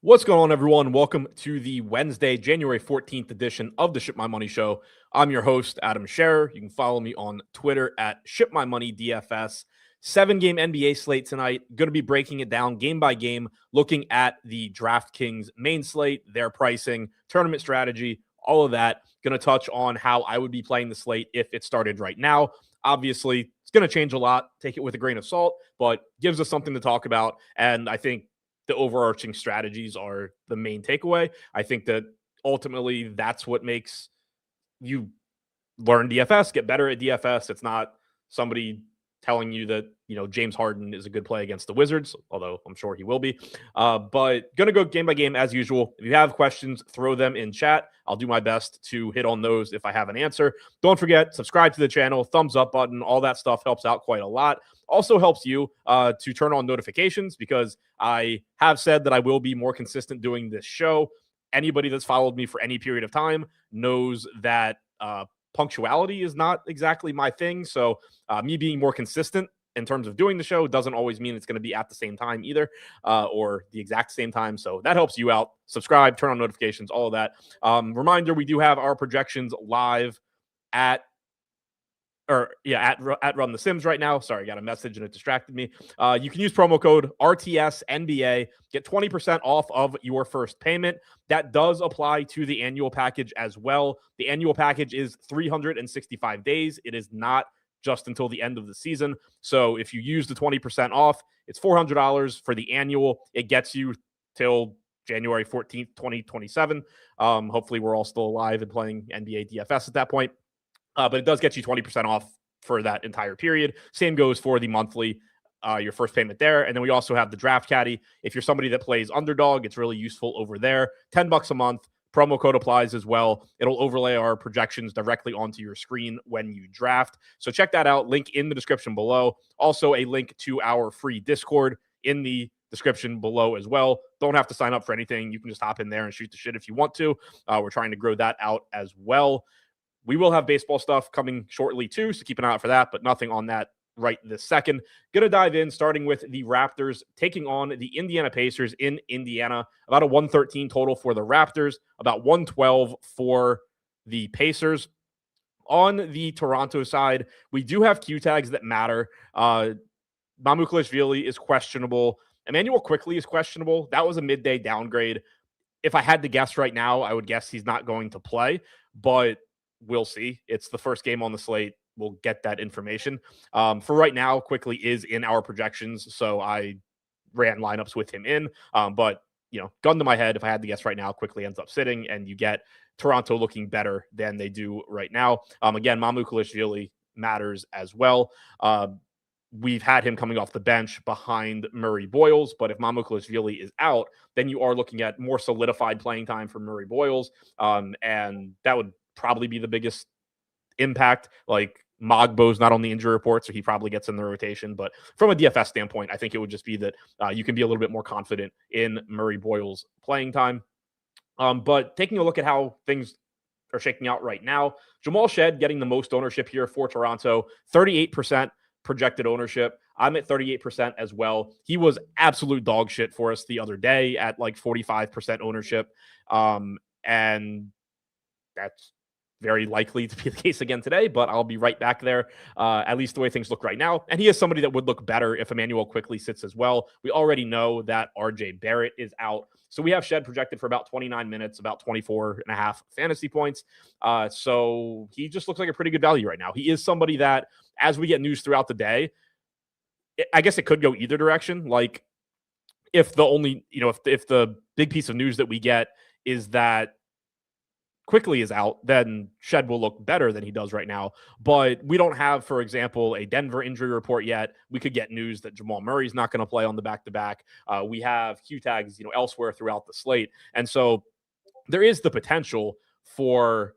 What's going on, everyone? Welcome to the Wednesday, January 14th edition of the Ship My Money Show. I'm your host, Adam Scherer. You can follow me on Twitter at ShipMyMoney DFS. 7-game NBA slate tonight. Going to be breaking it down game by game, looking at the DraftKings main slate, their pricing, tournament strategy, all of that. Going to touch on how I would be playing the slate if it started right now. Obviously, it's going to change a lot. Take it with a grain of salt, but gives us something to talk about. And I think the overarching strategies are the main takeaway. I think that ultimately that's what makes you learn DFS, get better at DFS. It's not somebody telling you that, James Harden is a good play against the Wizards, although I'm sure he will be. But going to go game by game as usual. If you have questions, throw them in chat. I'll do my best to hit on those if I have an answer. Don't forget, subscribe to the channel, thumbs up button, all that stuff helps out quite a lot. Also helps you to turn on notifications because I have said that I will be more consistent doing this show. Anybody that's followed me for any period of time knows that punctuality is not exactly my thing. So me being more consistent in terms of doing the show doesn't always mean it's going to be at the same time either or the exact same time. So that helps you out. Subscribe, turn on notifications, all of that. Reminder, we do have our projections live at Run the Sims right now. Sorry, I got a message and it distracted me. You can use promo code RTS NBA, get 20% off of your first payment. That does apply to the annual package as well. The annual package is 365 days. It is not just until the end of the season. So if you use the 20% off, it's $400 for the annual. It gets you till January 14th, 2027. Hopefully we're all still alive and playing NBA DFS at that point. But it does get you 20% off for that entire period. Same goes for the monthly, your first payment there. And then we also have the Draft Caddy. If you're somebody that plays Underdog, it's really useful over there. $10 a month. Promo code applies as well. It'll overlay our projections directly onto your screen when you draft. So check that out. Link in the description below. Also, a link to our free Discord in the description below as well. Don't have to sign up for anything. You can just hop in there and shoot the shit if you want to. We're trying to grow that out as well. We will have baseball stuff coming shortly too, so keep an eye out for that, but nothing on that right this second. Going to dive in, starting with the Raptors taking on the Indiana Pacers in Indiana. About a 113 total for the Raptors, about 112 for the Pacers. On the Toronto side, we do have Q tags that matter. Mamukelashvili is questionable. Emmanuel Quickley is questionable. That was a midday downgrade. If I had to guess right now, I would guess he's not going to play, but we'll see. It's the first game on the slate. We'll get that information. For right now, Quickley is in our projections, so I ran lineups with him in. But, gun to my head, if I had to guess right now, Quickley ends up sitting, and you get Toronto looking better than they do right now. Again, Mamukelashvili matters as well. We've had him coming off the bench behind Murray Boyles, but if Mamukelashvili is out, then you are looking at more solidified playing time for Murray Boyles, and that would probably be the biggest impact. Like Mogbo's not on the injury report, so he probably gets in the rotation. But from a DFS standpoint, I think it would just be that you can be a little bit more confident in Murray Boyle's playing time. But taking a look at how things are shaking out right now, Jamal Shed getting the most ownership here for Toronto, 38% projected ownership. I'm at 38% as well. He was absolute dog shit for us the other day at like 45% ownership. And that's very likely to be the case again today, but I'll be right back there, at least the way things look right now. And he is somebody that would look better if Emmanuel Quickley sits as well. We already know that RJ Barrett is out. So we have Shed projected for about 29 minutes, about 24 and a half fantasy points. So he just looks like a pretty good value right now. He is somebody that, as we get news throughout the day, I guess it could go either direction. Like if the only, if the big piece of news that we get is that Quickley is out, then Shed will look better than he does right now. But we don't have, for example, a Denver injury report yet. We could get news that Jamal Murray's not going to play on the back-to-back. We have Q tags, elsewhere throughout the slate. And so there is the potential for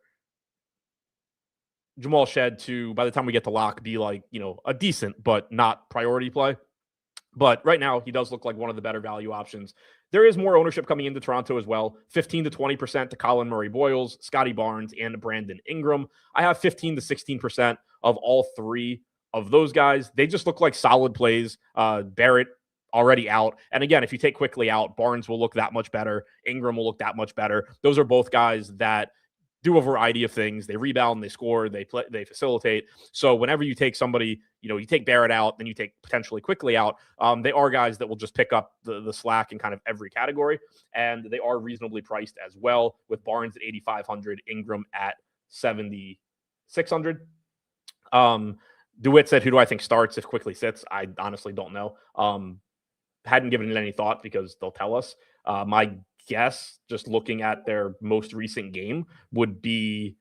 Jamal Shed to, by the time we get to lock, be like, a decent but not priority play. But right now, he does look like one of the better value options. There is more ownership coming into Toronto as well. 15 to 20% to Colin Murray Boyles, Scotty Barnes, and Brandon Ingram. I have 15 to 16% of all three of those guys. They just look like solid plays. Barrett already out. And again, if you take Quickly out, Barnes will look that much better. Ingram will look that much better. Those are both guys that do a variety of things. They rebound, they score, they play, they facilitate. So whenever you take somebody, you take Barrett out, then you take potentially Quickly out. They are guys that will just pick up the slack in kind of every category, and they are reasonably priced as well, with Barnes at 8,500, Ingram at 7,600. DeWitt said, "Who do I think starts if Quickly sits?" I honestly don't know. Hadn't given it any thought because they'll tell us. My guess, just looking at their most recent game, would be,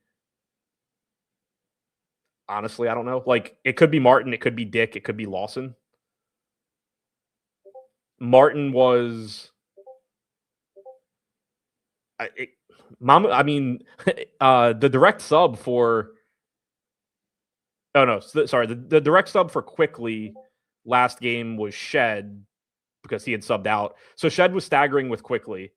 honestly, I don't know. Like, it could be Martin, it could be Dick, it could be Lawson. Martin was, the direct sub for. Oh no, sorry. The direct sub for Quickly last game was Shed because he had subbed out. So Shed was staggering with Quickly.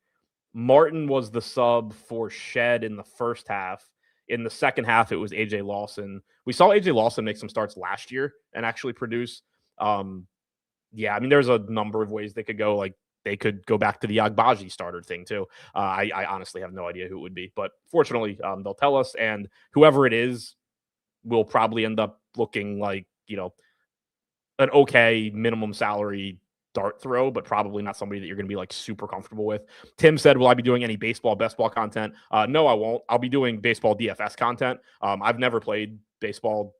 Martin was the sub for Shed in the first half. In the second half, it was AJ Lawson. We saw AJ Lawson make some starts last year and actually produce. Yeah, I mean, there's a number of ways they could go. Like, they could go back to the Agbaji starter thing too. I honestly have no idea who it would be, but fortunately, they'll tell us, and whoever it is will probably end up looking like, an okay minimum salary dart throw, but probably not somebody that you're going to be like super comfortable with. Tim said, will I be doing any baseball, best ball content? No, I won't. I'll be doing baseball DFS content. I've never played baseball,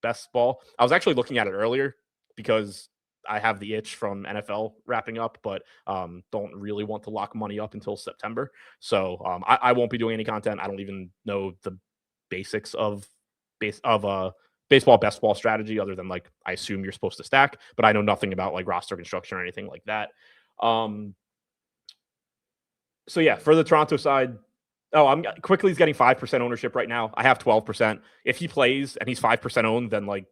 best ball. I was actually looking at it earlier because I have the itch from NFL wrapping up, but don't really want to lock money up until September. So I won't be doing any content. I don't even know the basics of baseball best ball strategy, other than like I assume you're supposed to stack, but I know nothing about like roster construction or anything like that. So yeah, for the Toronto side, Quickly's getting 5% ownership right now. I have 12%. If he plays and he's 5% owned, then like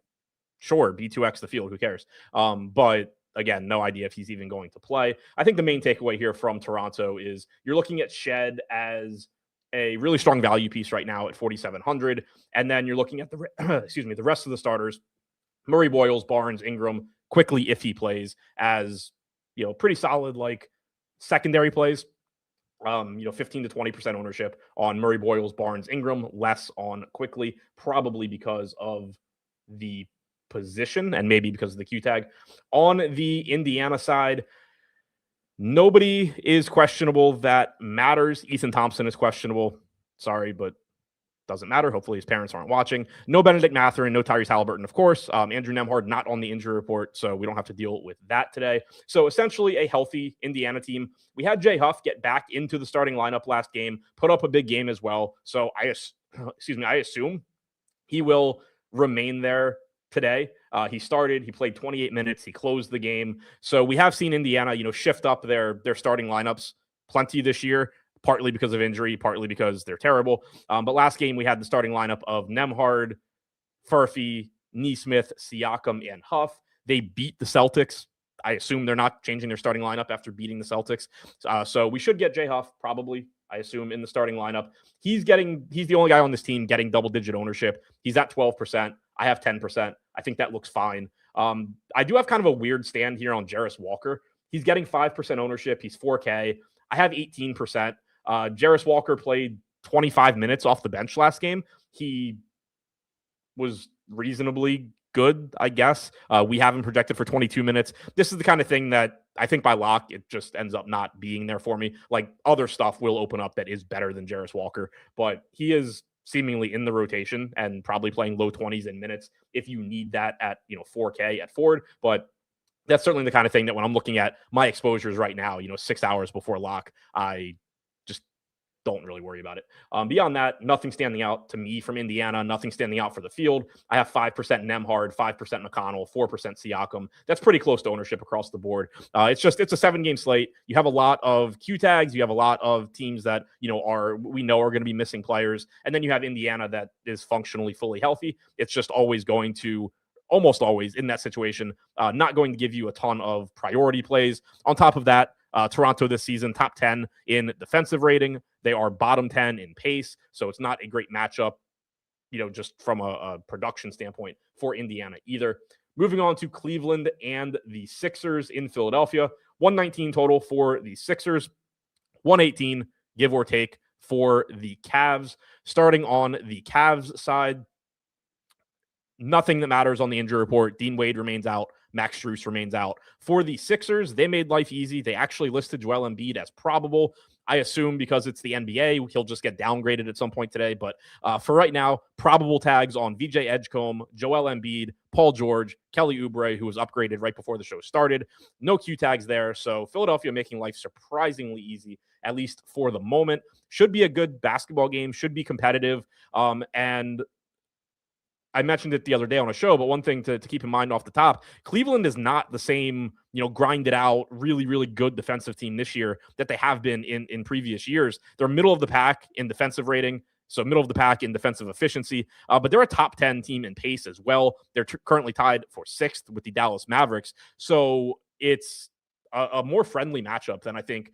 sure, B2X the field, who cares? But again, no idea if he's even going to play. I think the main takeaway here from Toronto is you're looking at Shed as a really strong value piece right now at 4,700. And then you're looking at the rest of the starters, Murray, Boyles, Barnes, Ingram, Quickly, if he plays, as, pretty solid, like, secondary plays. 15 to 20% ownership on Murray, Boyles, Barnes, Ingram, less on Quickly, probably because of the position and maybe because of the Q tag. On the Indiana side, nobody is questionable that matters. Ethan Thompson is questionable. Sorry, but doesn't matter. Hopefully his parents aren't watching. No Benedict Mathurin, no Tyrese Halliburton, of course. Andrew Nembhard not on the injury report, so we don't have to deal with that today. So essentially a healthy Indiana team. We had Jay Huff get back into the starting lineup last game, put up a big game as well. So I assume he will remain there today. He started, he played 28 minutes, he closed the game. So we have seen Indiana, shift up their starting lineups plenty this year, partly because of injury, partly because they're terrible. But last game, we had the starting lineup of Nembhard, Furphy, Nesmith, Siakam, and Huff. They beat the Celtics. I assume they're not changing their starting lineup after beating the Celtics. So we should get Jay Huff, probably, I assume, in the starting lineup. He's the only guy on this team getting double-digit ownership. He's at 12%. I have 10%. I think that looks fine. I do have kind of a weird stand here on Jarris Walker. He's getting 5% ownership. He's 4K. I have 18%. Jarris Walker played 25 minutes off the bench last game. He was reasonably good, I guess. We have him projected for 22 minutes. This is the kind of thing that I think by lock, it just ends up not being there for me. Like, other stuff will open up that is better than Jarris Walker, but he is seemingly in the rotation and probably playing low 20s in minutes if you need that at 4K at Ford. But that's certainly the kind of thing that when I'm looking at my exposures right now, 6 hours before lock, I just don't really worry about it. Beyond that, nothing standing out to me from Indiana, nothing standing out for the field. I have 5% Nembhard, 5% McConnell, 4% Siakam. That's pretty close to ownership across the board. It's a 7-game slate. You have a lot of Q tags. You have a lot of teams that, are going to be missing players. And then you have Indiana that is functionally fully healthy. It's just almost always in that situation, not going to give you a ton of priority plays. On top of that, Toronto this season, top 10 in defensive rating. They are bottom 10 in pace. So it's not a great matchup, just from a production standpoint for Indiana either. Moving on to Cleveland and the Sixers in Philadelphia. 119 total for the Sixers, 118, give or take, for the Cavs. Starting on the Cavs side, nothing that matters on the injury report. Dean Wade remains out. Max Strus remains out. For the Sixers, they made life easy. They actually listed Joel Embiid as probable. I assume because it's the NBA, he'll just get downgraded at some point today. But for right now, probable tags on VJ Edgecombe, Joel Embiid, Paul George, Kelly Oubre, who was upgraded right before the show started. No Q tags there. So Philadelphia making life surprisingly easy, at least for the moment. Should be a good basketball game, should be competitive. And I mentioned it the other day on a show, but one thing to keep in mind off the top, Cleveland is not the same, grinded out, really, really good defensive team this year that they have been in previous years. They're middle of the pack in defensive rating, so middle of the pack in defensive efficiency, but they're a top 10 team in pace as well. They're currently tied for 6th with the Dallas Mavericks. So it's a more friendly matchup than I think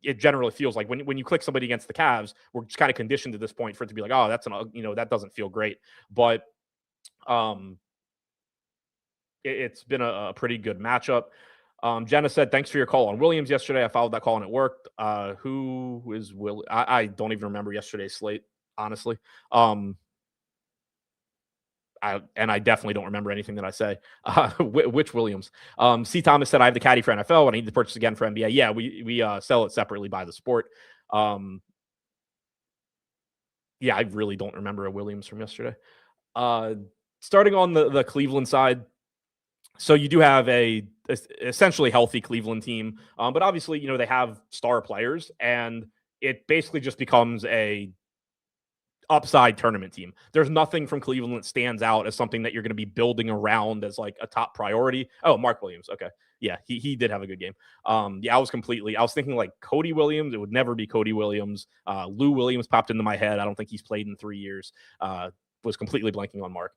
it generally feels like when you click somebody against the Cavs. We're just kind of conditioned to this point for it to be like, oh, that's that doesn't feel great. But it's been a pretty good matchup. Jenna said, thanks for your call on Williams yesterday. I followed that call and it worked. Who is Will? I don't even remember yesterday's slate, honestly. I definitely don't remember anything that I say. Which Williams? C. Thomas said, I have the caddy for NFL and I need to purchase again for NBA. Yeah, we sell it separately by the sport. Yeah, I really don't remember a Williams from yesterday. Starting on the Cleveland side, so you do have a essentially healthy Cleveland team, but obviously, they have star players, and it basically just becomes a upside tournament team. There's nothing from Cleveland that stands out as something that you're going to be building around as like a top priority. Oh, Mark Williams. Okay. Yeah, he did have a good game. Yeah, I was thinking like Cody Williams. It would never be Cody Williams. Lou Williams popped into my head. I don't think he's played in 3 years. Was completely blanking on Mark.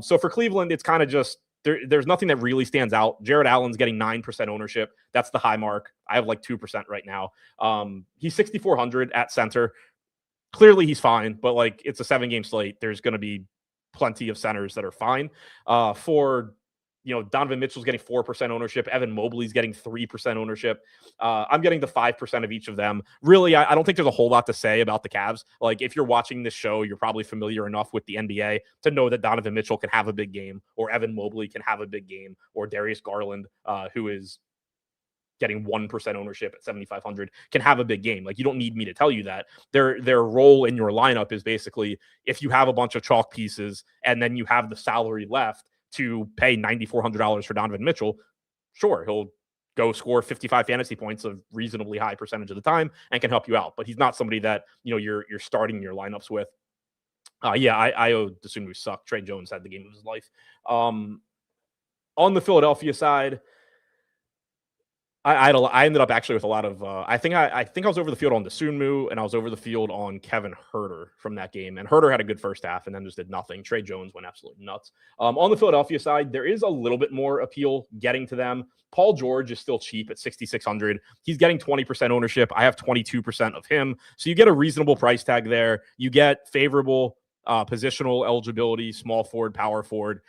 So for Cleveland, it's kind of just there's nothing that really stands out. Jared Allen's getting 9% ownership. That's the high mark. I have like 2% right now. He's 6,400 at center. Clearly he's fine, but like it's a 7-game slate. There's going to be plenty of centers that are fine. For Donovan Mitchell's getting 4% ownership. Evan Mobley's getting 3% ownership. I'm getting the 5% of each of them. Really, I don't think there's a whole lot to say about the Cavs. Like if you're watching this show, you're probably familiar enough with the NBA to know that Donovan Mitchell can have a big game, or Evan Mobley can have a big game, or Darius Garland, who is getting 1% ownership at 7,500, can have a big game. Like you don't need me to tell you that. Their role in your lineup is basically if you have a bunch of chalk pieces and then you have the salary left to pay $9,400 for Donovan Mitchell, sure, he'll go score 55 fantasy points a reasonably high percentage of the time and can help you out. But he's not somebody that you're starting your lineups with. Yeah, I would assume we suck. Trey Jones had the game of his life. On the Philadelphia side, I ended up actually with a lot of I think I was over the field on Dosunmu, and I was over the field on Kevin Huerter from that game. And Huerter had a good first half and then just did nothing. Trey Jones went absolutely nuts. On the Philadelphia side, there is a little bit more appeal getting to them. Paul George is still cheap at 6,600. He's getting 20% ownership. I have 22% of him. So you get a reasonable price tag there. You get favorable positional eligibility, small forward, power forward.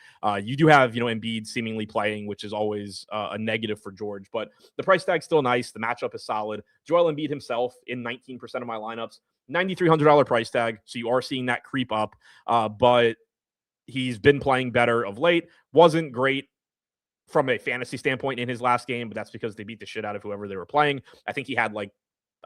You do have, Embiid seemingly playing, which is always a negative for George, but the price tag's still nice. The matchup is solid. Joel Embiid himself in 19% of my lineups, $9,300 price tag. So you are seeing that creep up, but he's been playing better of late. Wasn't great from a fantasy standpoint in his last game, but that's because they beat the shit out of whoever they were playing. I think he had I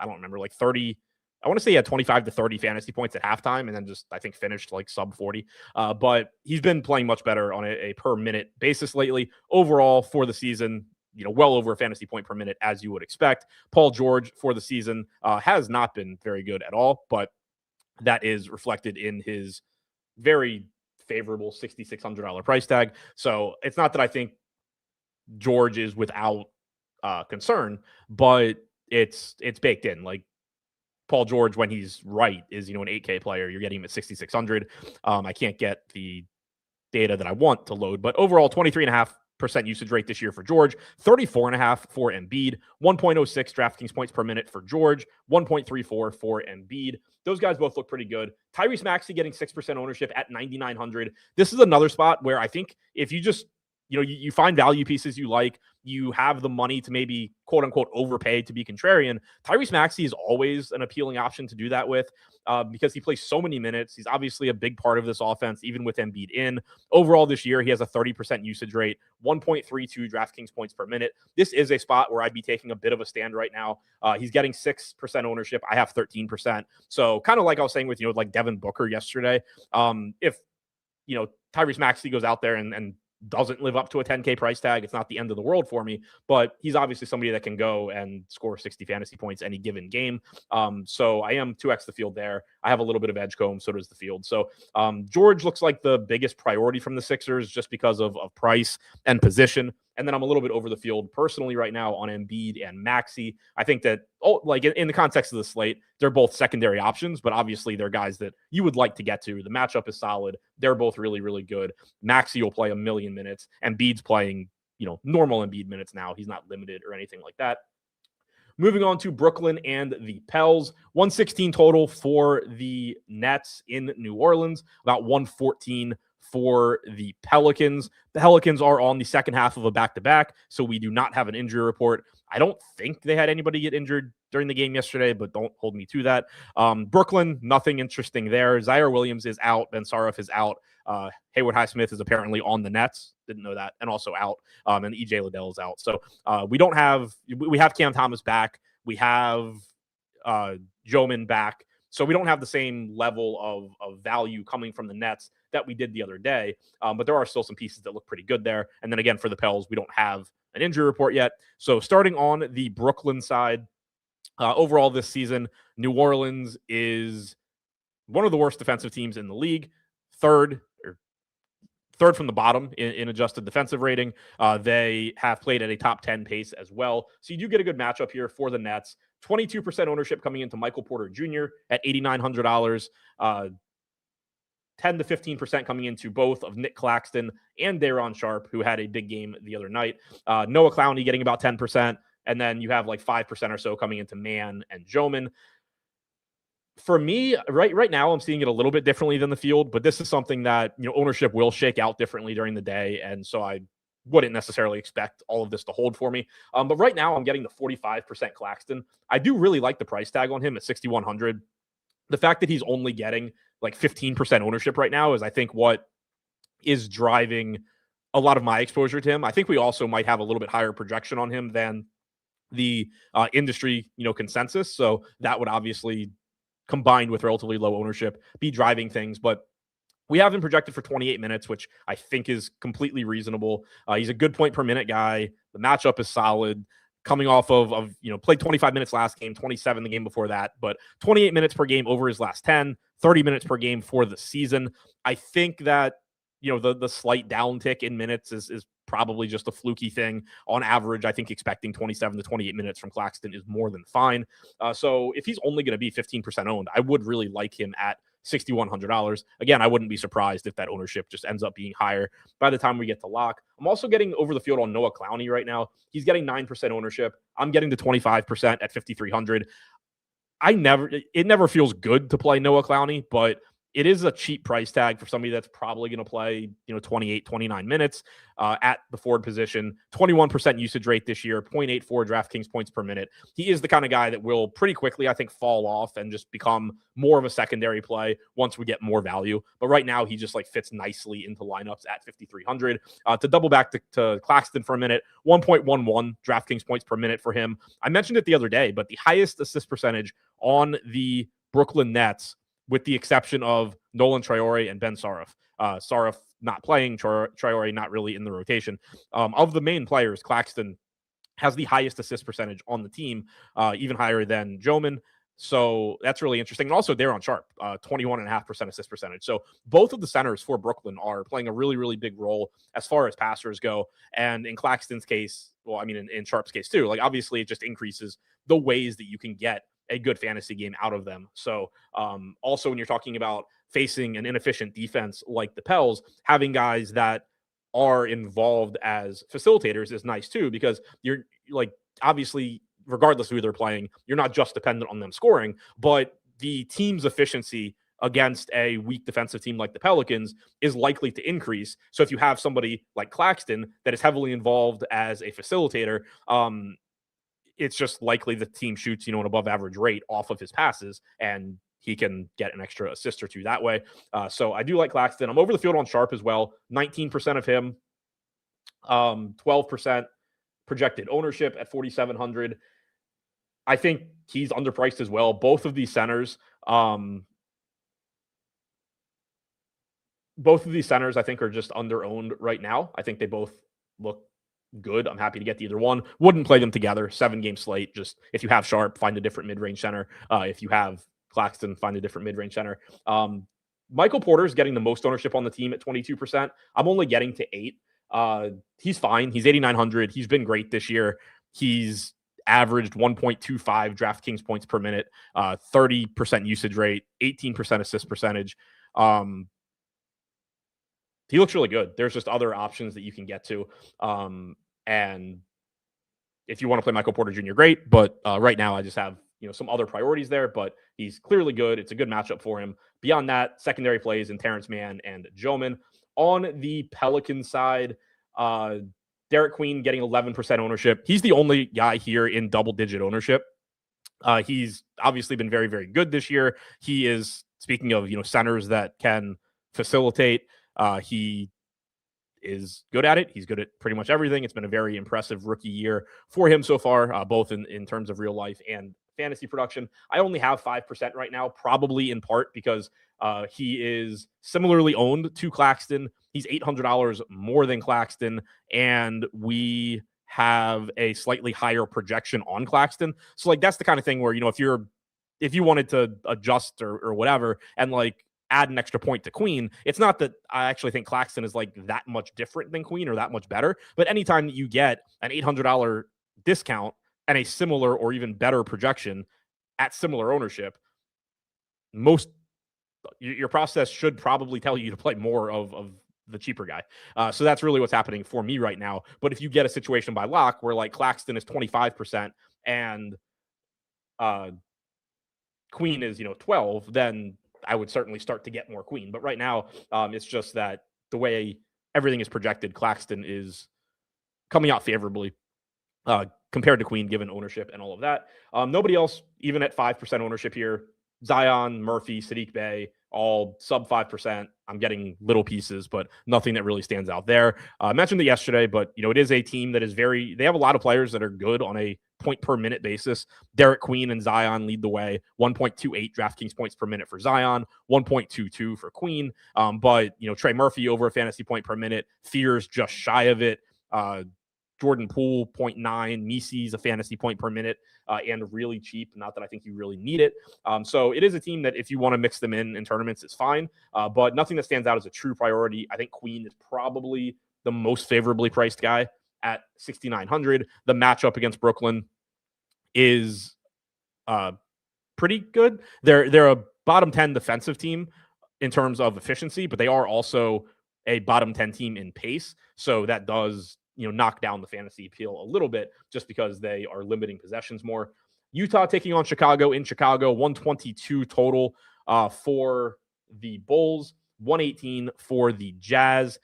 don't remember, 30. I want to say he had 25 to 30 fantasy points at halftime and then just, I think, finished sub 40. But he's been playing much better on a per minute basis lately. Overall for the season, well over a fantasy point per minute, as you would expect. Paul George for the season has not been very good at all, but that is reflected in his very favorable $6,600 price tag. So it's not that I think George is without concern, but it's baked in. Paul George, when he's right, is, an 8K player. You're getting him at 6,600. I can't get the data that I want to load, but overall 23.5 usage rate this year for George, 34.5 for Embiid, 1.06 DraftKings points per minute for George, 1.34 for Embiid. Those guys both look pretty good. Tyrese Maxey getting 6% ownership at 9,900. This is another spot where I think if you just, you find value pieces you like, you have the money to maybe quote unquote overpay to be contrarian. Tyrese Maxey is always an appealing option to do that with because he plays so many minutes. He's obviously a big part of this offense, even with Embiid in. Overall this year, he has a 30% usage rate, 1.32 DraftKings points per minute. This is a spot where I'd be taking a bit of a stand right now. He's getting 6% ownership. I have 13%. So kind of like I was saying with, like Devin Booker yesterday, if, Tyrese Maxey goes out there and doesn't live up to a 10K price tag, it's not the end of the world for me, but he's obviously somebody that can go and score 60 fantasy points any given game. So I am 2x the field there. I have a little bit of Edgecombe, so does the field. So George looks like the biggest priority from the Sixers just because of price and position. And then I'm a little bit over the field personally right now on Embiid and Maxey. I think that, in the context of the slate, they're both secondary options, but obviously they're guys that you would like to get to. The matchup is solid. They're both really, really good. Maxey will play 1,000,000 minutes. Embiid's playing, normal Embiid minutes now. He's not limited or anything like that. Moving on to Brooklyn and the Pels, 116 total for the Nets in New Orleans, about 114 for the Pelicans. The Pelicans are on the second half of a back-to-back, so we do not have an injury report. I don't think they had anybody get injured during the game yesterday, but don't hold me to that. Brooklyn, nothing interesting there. Zaire Williams is out. Ben Saraf is out. Hayward Highsmith is apparently on the Nets. Didn't know that. And also out. And EJ Liddell is out. So we have Cam Thomas back. We have Joman back. So we don't have the same level of value coming from the Nets that we did the other day. But there are still some pieces that look pretty good there. And then again, for the Pels, we don't have an injury report yet. So starting on the Brooklyn side, overall this season, New Orleans is one of the worst defensive teams in the league. Third from the bottom in adjusted defensive rating. They have played at a top 10 pace as well. So you do get a good matchup here for the Nets. 22% ownership coming into Michael Porter Jr. at $8,900. 10 to 15% coming into both of Nick Claxton and Daron Sharp, who had a big game the other night. Noah Clowney getting about 10%. And then you have like 5% or so coming into Mann and Joman. For me, right now, I'm seeing it a little bit differently than the field, but this is something that, ownership will shake out differently during the day. And so I wouldn't necessarily expect all of this to hold for me. But right now I'm getting the 45% Claxton. I do really like the price tag on him at 6,100. The fact that he's only getting like 15% ownership right now is, I think, what is driving a lot of my exposure to him. I think we also might have a little bit higher projection on him than the industry, consensus. So that would obviously, combined with relatively low ownership, be driving things. But we have him projected for 28 minutes, which I think is completely reasonable. He's a good point per minute guy. The matchup is solid. Coming off of played 25 minutes last game, 27 the game before that, but 28 minutes per game over his last 10, 30 minutes per game for the season. I think that, the slight downtick in minutes is probably just a fluky thing. On average, I think expecting 27 to 28 minutes from Claxton is more than fine. So if he's only going to be 15% owned, I would really like him at $6,100. Again, I wouldn't be surprised if that ownership just ends up being higher by the time we get to lock. I'm also getting over the field on Noah Clowney right now. He's getting 9% ownership. I'm getting to 25% at 5,300. It never feels good to play Noah Clowney, but it is a cheap price tag for somebody that's probably going to play, 28, 29 minutes at the forward position. 21% usage rate this year, 0.84 DraftKings points per minute. He is the kind of guy that will pretty quickly, I think, fall off and just become more of a secondary play once we get more value. But right now, he just fits nicely into lineups at 5,300. To double back to Claxton for a minute, 1.11 DraftKings points per minute for him. I mentioned it the other day, but the highest assist percentage on the Brooklyn Nets, with the exception of Nolan Traore and Ben Saraf. Saraf not playing, Traore not really in the rotation. Of the main players, Claxton has the highest assist percentage on the team, even higher than Joman. So that's really interesting. And also Daron Sharp, 21.5% assist percentage. So both of the centers for Brooklyn are playing a really, really big role as far as passers go. And in Claxton's case, in Sharp's case too, obviously it just increases the ways that you can get a good fantasy game out of them. So also when you're talking about facing an inefficient defense like the Pels, having guys that are involved as facilitators is nice too, because you're like, obviously, regardless of who they're playing, you're not just dependent on them scoring, but the team's efficiency against a weak defensive team like the Pelicans is likely to increase. So if you have somebody like Claxton that is heavily involved as a facilitator, it's just likely the team shoots, an above average rate off of his passes, and he can get an extra assist or two that way. So I do like Claxton. I'm over the field on Sharp as well. 19% of him, 12% projected ownership at 4,700. I think he's underpriced as well. Both of these centers, I think are just underowned right now. I think they both look good. I'm happy to get either one. Wouldn't play them together. 7-game slate. Just if you have Sharp, find a different mid-range center. If you have Claxton, find a different mid-range center. Michael Porter's getting the most ownership on the team at 22%. I'm only getting to 8. He's fine. He's 8,900. He's been great this year. He's averaged 1.25 DraftKings points per minute, 30% usage rate, 18% assist percentage. He looks really good. There's just other options that you can get to. And if you want to play Michael Porter Jr., great. But right now I just have, some other priorities there, but he's clearly good. It's a good matchup for him. Beyond that, secondary plays in Terrence Mann and Joman. On the Pelican side, Derek Queen getting 11% ownership. He's the only guy here in double-digit ownership. He's obviously been very, very good this year. He is, speaking of, centers that can facilitate, he is good at it. He's good at pretty much everything. It's been a very impressive rookie year for him so far, both in terms of real life and fantasy production. I only have 5% right now, probably in part because he is similarly owned to Claxton. He's $800 more than Claxton, and we have a slightly higher projection on Claxton. So that's the kind of thing where, if you wanted to adjust or whatever and add an extra point to Queen, it's not that I actually think Claxton is that much different than Queen or that much better, but anytime that you get an $800 discount and a similar or even better projection at similar ownership, your process should probably tell you to play more of the cheaper guy. So that's really what's happening for me right now. But if you get a situation by lock where Claxton is 25% and Queen is 12, then I would certainly start to get more Queen. But right now, it's just that the way everything is projected, Claxton is coming out favorably compared to Queen, given ownership and all of that. Nobody else, even at 5% ownership here. Zion, Murphy, Sadiq Bey, all sub 5%. I'm getting little pieces, but nothing that really stands out there. I mentioned it yesterday, but it is a team that is they have a lot of players that are good on a point per minute basis. Derek Queen and Zion lead the way. 1.28 DraftKings points per minute for Zion, 1.22 for Queen. But Trey Murphy over a fantasy point per minute, Fears just shy of it. Jordan Poole, 0.9. Mises, a fantasy point per minute, and really cheap. Not that I think you really need it. So it is a team that if you want to mix them in tournaments, it's fine. But nothing that stands out as a true priority. I think Queen is probably the most favorably priced guy at 6,900. The matchup against Brooklyn is pretty good. They're a bottom 10 defensive team in terms of efficiency, but they are also a bottom 10 team in pace. So that does knock down the fantasy appeal a little bit just because they are limiting possessions more. Utah taking on Chicago in Chicago, 122 total for the Bulls, 118 for the Jazz.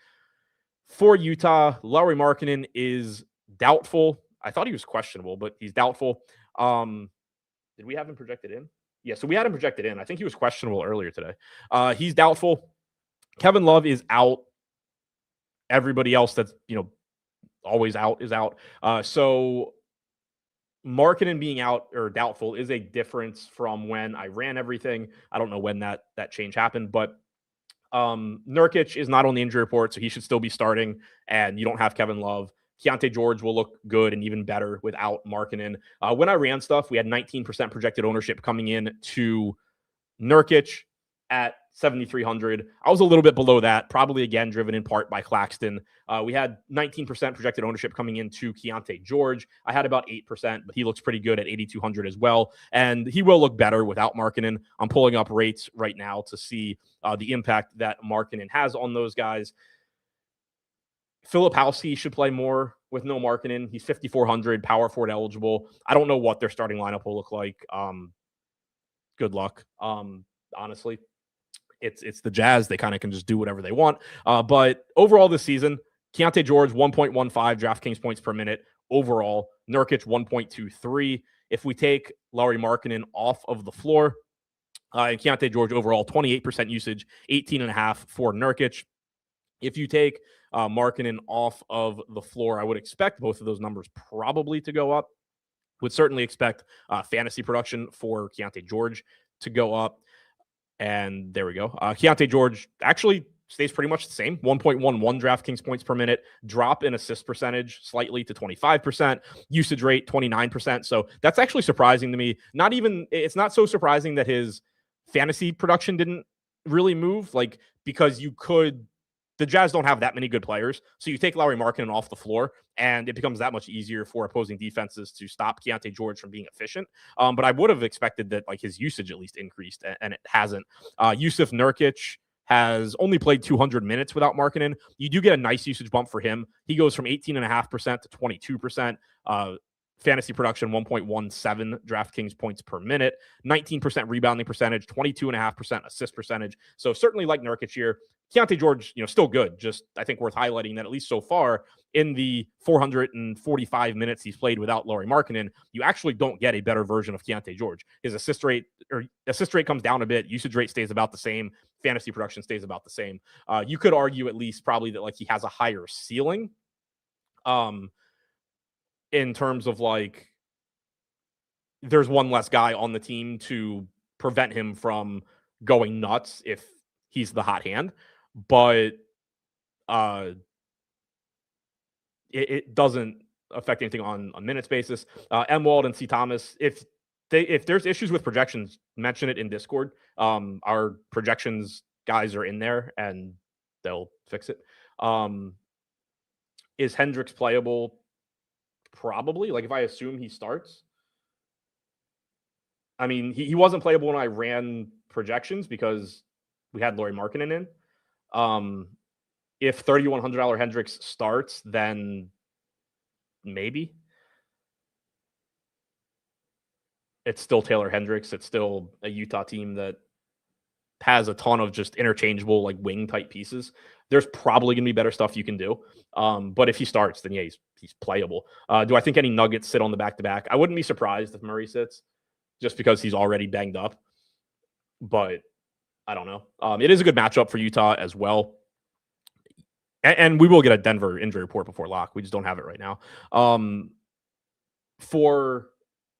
For Utah, Lauri Markkanen is doubtful. I thought he was questionable, but he's doubtful. Did we have him projected in? Yeah, so we had him projected in. I think he was questionable earlier today. He's doubtful. Kevin Love is out. Everybody else that's, always out is out. So Markkanen being out or doubtful is a difference from when I ran everything. I don't know when that change happened, but Nurkic is not on the injury report, so he should still be starting, and you don't have Kevin Love. Keontae George will look good and even better without Markkanen. When I ran stuff, we had 19% projected ownership coming in to Nurkic at 7,300. I was a little bit below that, probably again driven in part by Claxton. We had 19% projected ownership coming into Keontae George. I had about 8%, but he looks pretty good at 8,200 as well. And he will look better without Markkanen. I'm pulling up rates right now to see the impact that Markkanen has on those guys. Filipowski should play more with no Markkanen. He's 5,400, power forward eligible. I don't know what their starting lineup will look like. Good luck. Honestly, it's the Jazz. They kind of can just do whatever they want. But overall this season, Keontae George, 1.15 DraftKings points per minute. Overall, Nurkic, 1.23. If we take Lauri Markkanen off of the floor, and Keontae George overall, 28% usage, 18.5 for Nurkic. If you take Markkanen off of the floor, I would expect both of those numbers probably to go up. Would certainly expect fantasy production for Keontae George to go up. And there we go. Keontae George actually stays pretty much the same. 1.11 DraftKings points per minute. Drop in assist percentage slightly to 25%. Usage rate, 29%. So that's actually surprising to me. It's not so surprising that his fantasy production didn't really move. Like, because the Jazz don't have that many good players. So you take Lauri Markkanen off the floor, and it becomes that much easier for opposing defenses to stop Keontae George from being efficient. But I would have expected that like his usage at least increased, and it hasn't. Yusuf Nurkic has only played 200 minutes without Markkanen. You do get a nice usage bump for him. He goes from 18.5% to 22%. Fantasy production, 1.17 DraftKings points per minute, 19% rebounding percentage, 22.5% assist percentage. So certainly like Nurkic here. Keontae George, still good. Just I think worth highlighting that at least so far in the 445 minutes he's played without Lauri Markkanen, you actually don't get a better version of Keontae George. His assist rate comes down a bit. Usage rate stays about the same. Fantasy production stays about the same. You could argue at least probably that like he has a higher ceiling. In terms of like, there's one less guy on the team to prevent him from going nuts if he's the hot hand, but it doesn't affect anything on a minutes basis. M. Wald and C. Thomas, if there's issues with projections, mention it in Discord. Our projections guys are in there and they'll fix it. Is Hendricks playable? Probably. Like if I assume he starts, I mean, he wasn't playable when I ran projections because we had Lauri Markkanen in. If $3,100 Hendricks starts, then maybe. It's still Taylor Hendricks. It's still a Utah team that has a ton of just interchangeable like wing type pieces. There's probably going to be better stuff you can do. But if he starts, then yeah, he's playable. Do I think any Nuggets sit on the back-to-back? I wouldn't be surprised if Murray sits just because he's already banged up. But I don't know. It is a good matchup for Utah as well. And we will get a Denver injury report before lock. We just don't have it right now. For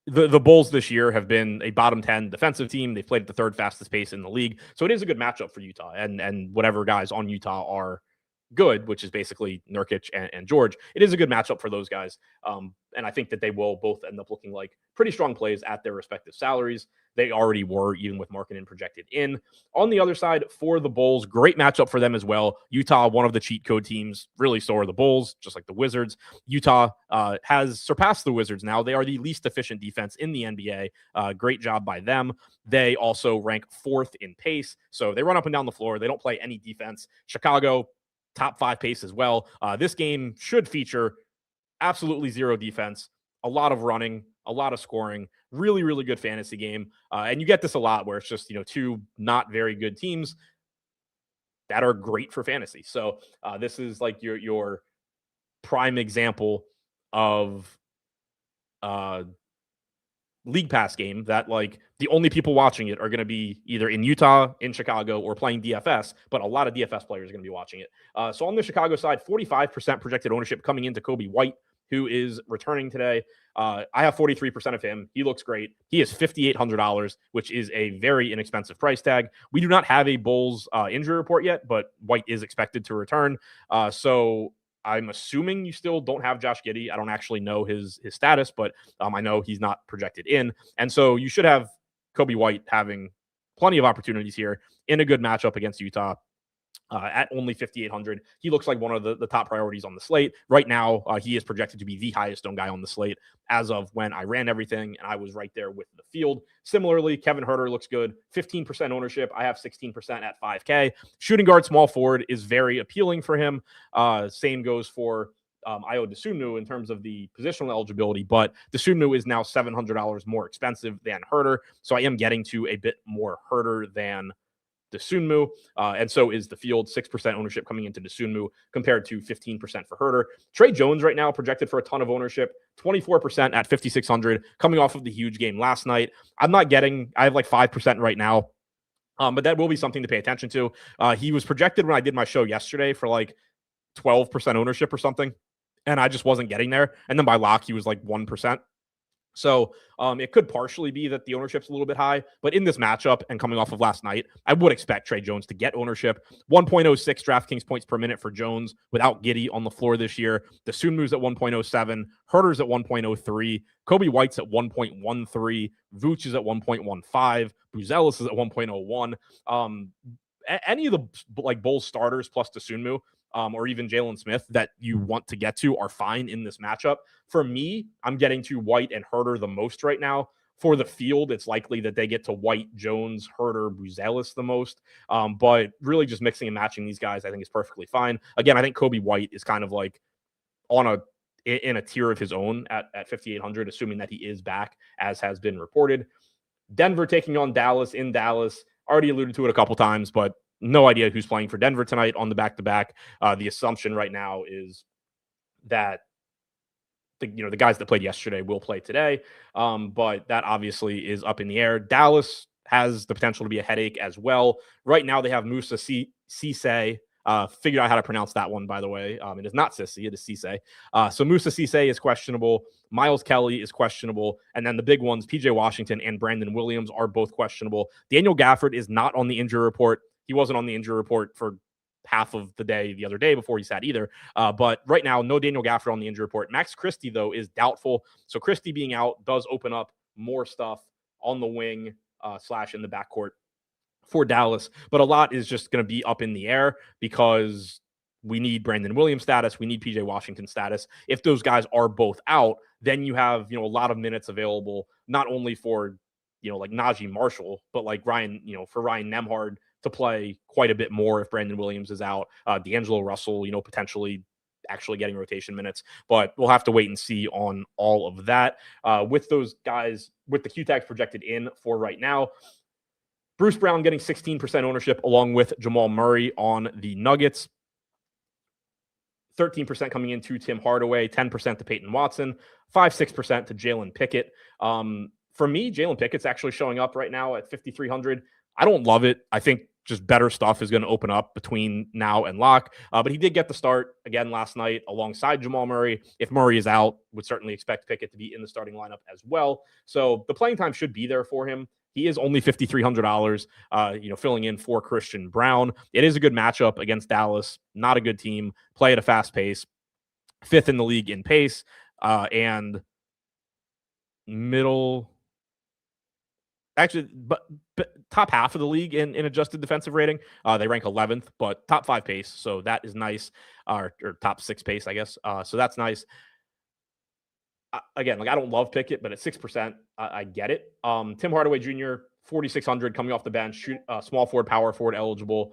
the Bulls this year have been a bottom 10 defensive team. They've played at the third fastest pace in the league. So it is a good matchup for Utah. And whatever guys on Utah are good, which is basically Nurkic and George, it is a good matchup for those guys. And I think that they will both end up looking like pretty strong plays at their respective salaries. They already were, even with Markkanen projected in. On the other side, for the Bulls, great matchup for them as well. Utah, one of the cheat code teams, really so are the Bulls, just like the Wizards. Utah has surpassed the Wizards now. They are the least efficient defense in the NBA. Great job by them. They also rank 4th in pace. So they run up and down the floor. They don't play any defense. Chicago, top 5 pace as well. This game should feature absolutely zero defense, a lot of running, a lot of scoring, really, really good fantasy game. And you get this a lot where it's just, two not very good teams that are great for fantasy. So this is like your prime example of league pass game that like the only people watching it are going to be either in Utah, in Chicago, or playing DFS, but a lot of DFS players are going to be watching it. So on the Chicago side, 45% projected ownership coming into Coby White, who is returning today. I have 43% of him. He looks great. He is $5,800, which is a very inexpensive price tag. We do not have a Bulls injury report yet, but White is expected to return. So I'm assuming you still don't have Josh Giddey. I don't actually know his status, but I know he's not projected in. And so you should have Coby White having plenty of opportunities here in a good matchup against Utah. at only 5,800. He looks like one of the top priorities on the slate. Right now, he is projected to be the highest owned guy on the slate as of when I ran everything, and I was right there with the field. Similarly, Kevin Huerter looks good. 15% ownership. I have 16% at 5K. Shooting guard, small forward is very appealing for him. Same goes for Ayo Dosunmu in terms of the positional eligibility, but Dosunmu is now $700 more expensive than Huerter, so I am getting to a bit more Huerter than Dosunmu, and so is the field. 6% ownership coming into Dosunmu compared to 15% for Huerter. Trey Jones right now projected for a ton of ownership, 24% at 5,600, coming off of the huge game last night. I have like 5% right now, but that will be something to pay attention to. He was projected when I did my show yesterday for like 12% ownership or something, and I just wasn't getting there. And then by lock, he was like 1%. So it could partially be that the ownership's a little bit high, but in this matchup and coming off of last night, I would expect Trey Jones to get ownership. 1.06 DraftKings points per minute for Jones without Giddey on the floor this year. Dosunmu's at 1.07, Huerter's at 1.03, Kobe White's at 1.13, Vooch is at 1.15, Buzelis is at 1.01. Any of the Bulls starters plus Dosunmu, or even Jalen Smith that you want to get to are fine in this matchup. For me, I'm getting to White and Huerter the most right now. For the field, it's likely that they get to White, Jones, Huerter, Buzelis the most. But really just mixing and matching these guys, I think is perfectly fine. Again, I think Kobe White is kind of like in a tier of his own at 5,800, assuming that he is back, as has been reported. Denver taking on Dallas in Dallas. Already alluded to it a couple times, but no idea who's playing for Denver tonight on the back-to-back. The assumption right now is that the guys that played yesterday will play today, but that obviously is up in the air. Dallas has the potential to be a headache as well. Right now they have Musa Cisse. Figured out how to pronounce that one, by the way. It is not Sissy, it is Cisse. So Musa Cisse is questionable. Miles Kelly is questionable. And then the big ones, PJ Washington and Brandon Williams, are both questionable. Daniel Gafford is not on the injury report. He wasn't on the injury report for half of the day the other day before he sat either. But right now, no Daniel Gafford on the injury report. Max Christie, though, is doubtful. So Christie being out does open up more stuff on the wing / in the backcourt for Dallas. But a lot is just going to be up in the air because we need Brandon Williams status. We need PJ Washington status. If those guys are both out, then you have, a lot of minutes available, not only for, like Najee Marshall, but like for Ryan Nembhard to play quite a bit more if Brandon Williams is out. D'Angelo Russell, potentially actually getting rotation minutes, but we'll have to wait and see on all of that. With those guys, with the Q tags projected in for right now, Bruce Brown getting 16% ownership along with Jamal Murray on the Nuggets. 13% coming into Tim Hardaway, 10% to Peyton Watson, 5-6% to Jalen Pickett. For me, Jalen Pickett's actually showing up right now at 5,300. I don't love it. I think just better stuff is going to open up between now and lock. But he did get the start again last night alongside Jamal Murray. If Murray is out, would certainly expect Pickett to be in the starting lineup as well. So the playing time should be there for him. He is only $5,300, filling in for Christian Brown. It is a good matchup against Dallas. Not a good team. Play at a fast pace. 5th in the league in pace. And middle... Actually, but top half of the league in adjusted defensive rating. They rank 11th, but top 5 pace. So that is nice. Or top 6 pace, I guess. So that's nice. Again, I don't love Pickett, but at 6%, I get it. Tim Hardaway Jr., 4,600 coming off the bench, small forward, power forward eligible.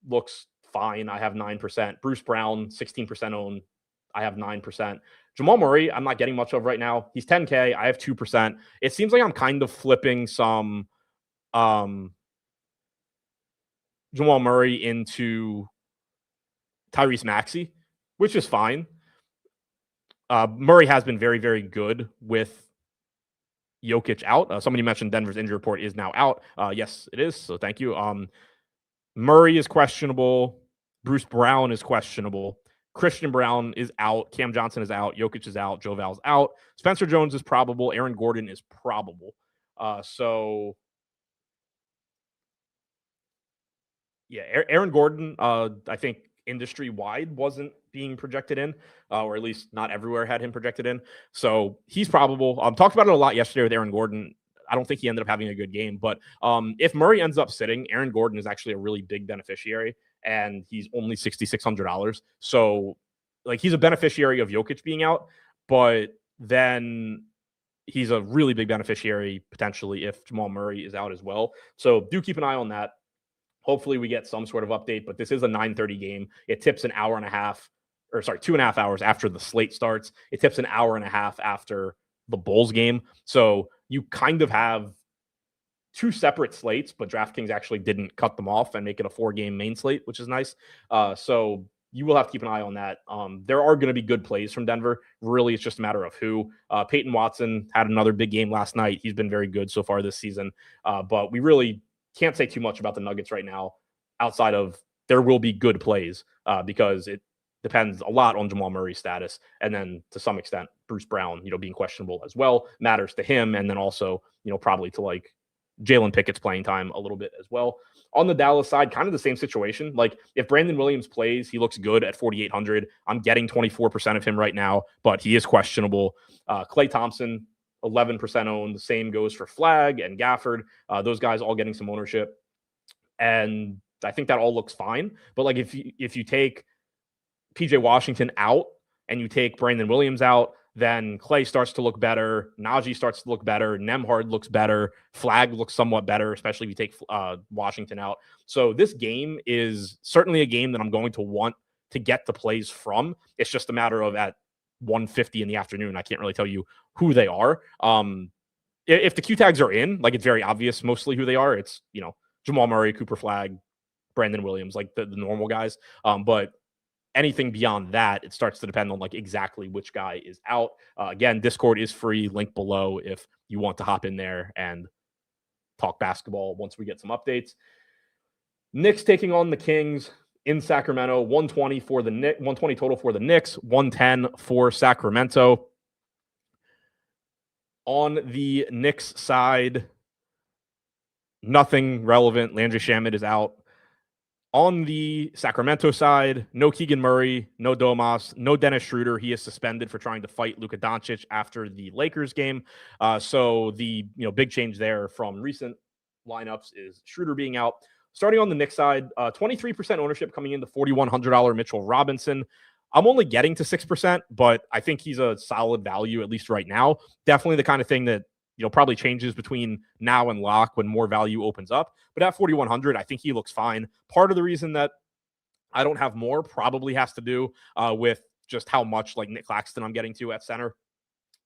Looks fine. I have 9%. Bruce Brown, 16% owned. I have 9%. Jamal Murray, I'm not getting much of right now. He's 10K. I have 2%. It seems like I'm kind of flipping some Jamal Murray into Tyrese Maxey, which is fine. Murray has been very, very good with Jokic out. Somebody mentioned Denver's injury report is now out. Yes, it is. So thank you. Murray is questionable. Bruce Brown is questionable. Christian Brown is out. Cam Johnson is out. Jokic is out. Joe Val's out. Spencer Jones is probable. Aaron Gordon is probable. So, yeah, Aaron Gordon, I think industry-wide wasn't being projected in, or at least not everywhere had him projected in. So he's probable. Talked about it a lot yesterday with Aaron Gordon. I don't think he ended up having a good game. But if Murray ends up sitting, Aaron Gordon is actually a really big beneficiary, and he's only $6,600. So like he's a beneficiary of Jokic being out, but then he's a really big beneficiary potentially if Jamal Murray is out as well. So do keep an eye on that. Hopefully we get some sort of update, but this is a 9:30 game. It tips an hour and a half, or sorry, 2.5 hours after the slate starts. It tips an hour and a half after the Bulls game. So you kind of have two separate slates, but DraftKings actually didn't cut them off and make it a 4-game main slate, which is nice. So you will have to keep an eye on that. There are going to be good plays from Denver. Really, it's just a matter of who. Peyton Watson had another big game last night. He's been very good so far this season. But we really can't say too much about the Nuggets right now outside of there will be good plays because it depends a lot on Jamal Murray's status. And then to some extent, Bruce Brown, being questionable as well matters to him. And then also, probably to like Jalen Pickett's playing time a little bit as well. On the Dallas side, kind of the same situation. Like if Brandon Williams plays, he looks good at 4,800. I'm getting 24% of him right now, but he is questionable. Klay Thompson, 11% owned. The same goes for Flagg and Gafford. Those guys all getting some ownership. And I think that all looks fine. But like if you take PJ Washington out and you take Brandon Williams out, then Klay starts to look better. Najee starts to look better. Nembhard looks better. Flagg looks somewhat better, especially if you take Washington out. So this game is certainly a game that I'm going to want to get the plays from. It's just a matter of at 1:50 in the afternoon, I can't really tell you who they are. If the Q tags are in, like it's very obvious mostly who they are. It's, Jamal Murray, Cooper Flagg, Brandon Williams, like the normal guys. But anything beyond that, it starts to depend on like exactly which guy is out. Again, Discord is free, link below if you want to hop in there and talk basketball once we get some updates. Knicks taking on the Kings in Sacramento, 120 for the Knicks, 120 total for the Knicks, 110 for Sacramento. On the Knicks side, nothing relevant. Landry Shamet is out. On the Sacramento side, no Keegan Murray, no Domas, no Dennis Schroeder. He is suspended for trying to fight Luka Doncic after the Lakers game. So the big change there from recent lineups is Schroeder being out. Starting on the Knicks side, 23% ownership coming into $4,100 Mitchell Robinson. I'm only getting to 6%, but I think he's a solid value, at least right now. Definitely the kind of thing that probably changes between now and lock when more value opens up. But at 4,100, I think he looks fine. Part of the reason that I don't have more probably has to do with just how much like Nick Claxton I'm getting to at center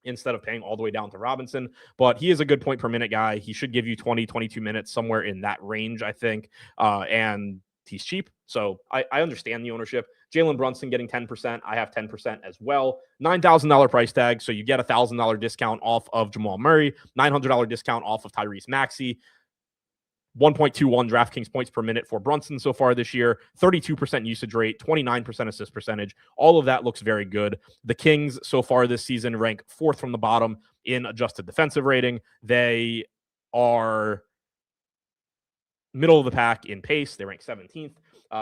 instead of paying all the way down to Robinson. But he is a good point per minute guy. He should give you 20, 22 minutes, somewhere in that range, I think. And he's cheap. So I understand the ownership. Jalen Brunson getting 10%. I have 10% as well. $9,000 price tag. So you get a $1,000 discount off of Jamal Murray, $900 discount off of Tyrese Maxey. 1.21 DraftKings points per minute for Brunson so far this year, 32% usage rate, 29% assist percentage. All of that looks very good. The Kings so far this season rank 4th from the bottom in adjusted defensive rating. They are middle of the pack in pace. They rank 17th.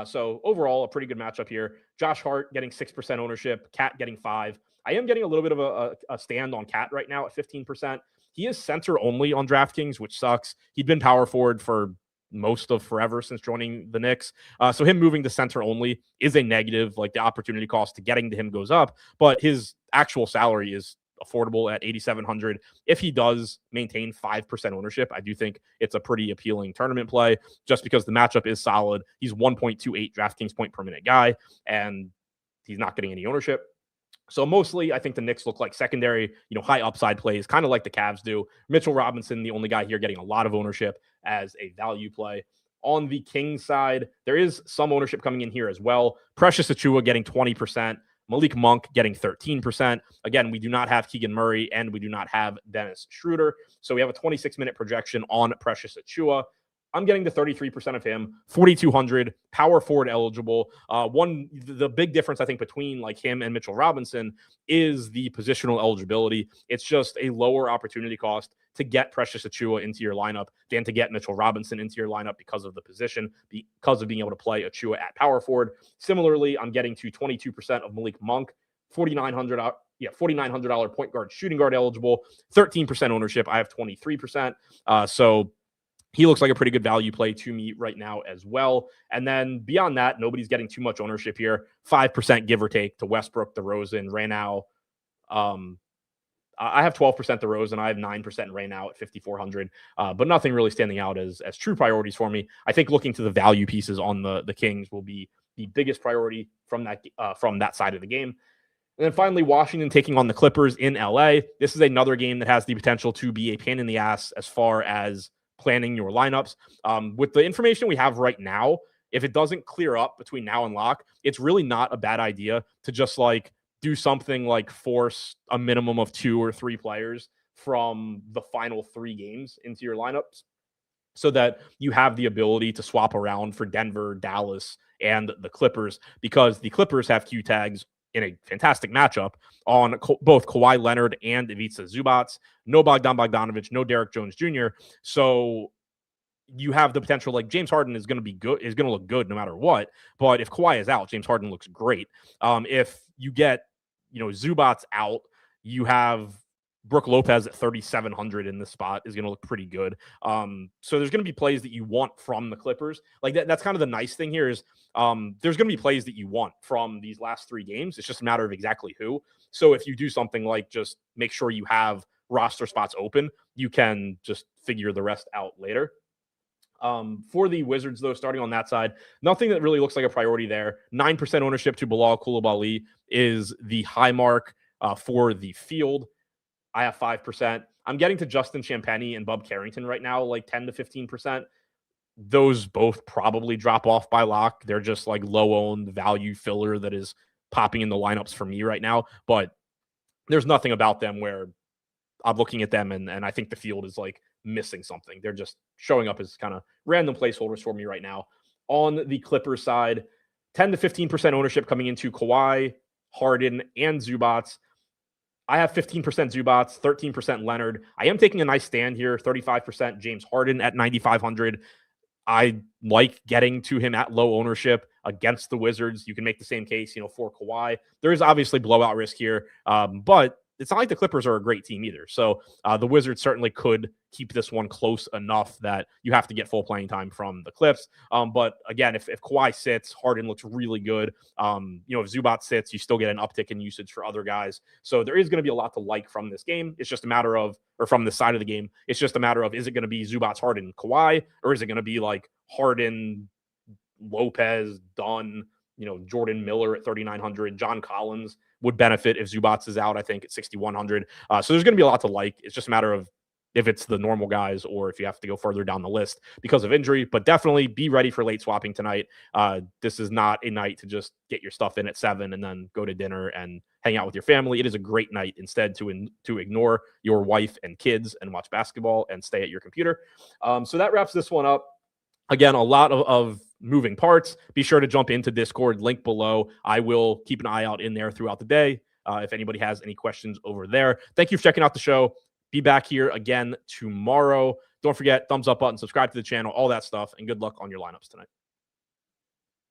So overall, a pretty good matchup here. Josh Hart getting 6% ownership, Cat getting 5%. I am getting a little bit of a stand on Cat right now at 15%. He is center only on DraftKings, which sucks. He'd been power forward for most of forever since joining the Knicks. So him moving to center only is a negative. Like the opportunity cost to getting to him goes up, but his actual salary is affordable at $8,700. If he does maintain 5% ownership, I do think it's a pretty appealing tournament play just because the matchup is solid. He's 1.28 DraftKings point per minute guy, and he's not getting any ownership. So mostly, I think the Knicks look like secondary, high upside plays, kind of like the Cavs do. Mitchell Robinson, the only guy here getting a lot of ownership as a value play. On the Kings side, there is some ownership coming in here as well. Precious Achiuwa getting 20%. Malik Monk getting 13%. Again, we do not have Keegan Murray and we do not have Dennis Schroeder. So we have a 26-minute projection on Precious Achiuwa. I'm getting to 33% of him, 4,200, power forward eligible. The big difference, I think, between like him and Mitchell Robinson is the positional eligibility. It's just a lower opportunity cost to get Precious Achiuwa into your lineup than to get Mitchell Robinson into your lineup because of the position, because of being able to play Achiuwa at power forward. Similarly, I'm getting to 22% of Malik Monk, $4,900 point guard, shooting guard eligible, 13% ownership. I have 23%. So he looks like a pretty good value play to me right now as well. And then beyond that, nobody's getting too much ownership here. 5% give or take to Westbrook, DeRozan, Raynow. I have 12% DeRozan. I have 9% Raynow at 5,400. But nothing really standing out as true priorities for me. I think looking to the value pieces on the Kings will be the biggest priority from that side of the game. And then finally, Washington taking on the Clippers in LA. This is another game that has the potential to be a pain in the ass as far as planning your lineups. With the information we have right now, if it doesn't clear up between now and lock, it's really not a bad idea to just like do something like force a minimum of 2 or 3 players from the final 3 games into your lineups so that you have the ability to swap around for Denver, Dallas, and the Clippers, because the Clippers have Q tags in a fantastic matchup on both Kawhi Leonard and Ivica Zubac. No Bogdan Bogdanovic, no Derek Jones Jr. So you have the potential, like James Harden is going to be good, is going to look good no matter what. But if Kawhi is out, James Harden looks great. If you get, Zubac out, you have Brook Lopez at 3,700 in this spot is going to look pretty good. So there's going to be plays that you want from the Clippers. Like that's kind of the nice thing here is there's going to be plays that you want from these last 3 games. It's just a matter of exactly who. So if you do something like just make sure you have roster spots open, you can just figure the rest out later. For the Wizards, though, starting on that side, nothing that really looks like a priority there. 9% ownership to Bilal Coulibaly is the high mark for the field. I have 5%. I'm getting to Justin Champagnie and Bub Carrington right now, like 10 to 15%. Those both probably drop off by lock. They're just like low-owned value filler that is popping in the lineups for me right now. But there's nothing about them where I'm looking at them and I think the field is like missing something. They're just showing up as kind of random placeholders for me right now. On the Clippers side, 10 to 15% ownership coming into Kawhi, Harden, and Zubac. I have 15% Zubac, 13% Leonard. I am taking a nice stand here, 35% James Harden at 9,500. I like getting to him at low ownership against the Wizards. You can make the same case, for Kawhi. There is obviously blowout risk here, but it's not like the Clippers are a great team either. So the Wizards certainly could keep this one close enough that you have to get full playing time from the Clips. But again, if Kawhi sits, Harden looks really good. If Zubac sits, you still get an uptick in usage for other guys. So there is going to be a lot to like from this game. It's just a matter of, or from the side of the game, it's just a matter of, is it going to be Zubac, Harden, Kawhi, or is it going to be like Harden, Lopez, Dunn, Jordan Miller at 3,900, John Collins would benefit if Zubac is out, I think, at 6,100. So there's going to be a lot to like. It's just a matter of if it's the normal guys or if you have to go further down the list because of injury. But definitely be ready for late swapping tonight. This is not a night to just get your stuff in at 7 and then go to dinner and hang out with your family. It is a great night instead to ignore your wife and kids and watch basketball and stay at your computer. So that wraps this one up. Again, a lot of moving parts. Be sure to jump into Discord, link below. I will keep an eye out in there throughout the day if anybody has any questions over there. Thank you for checking out the show. Be back here again tomorrow. Don't forget, thumbs up button, subscribe to the channel, all that stuff, and good luck on your lineups tonight.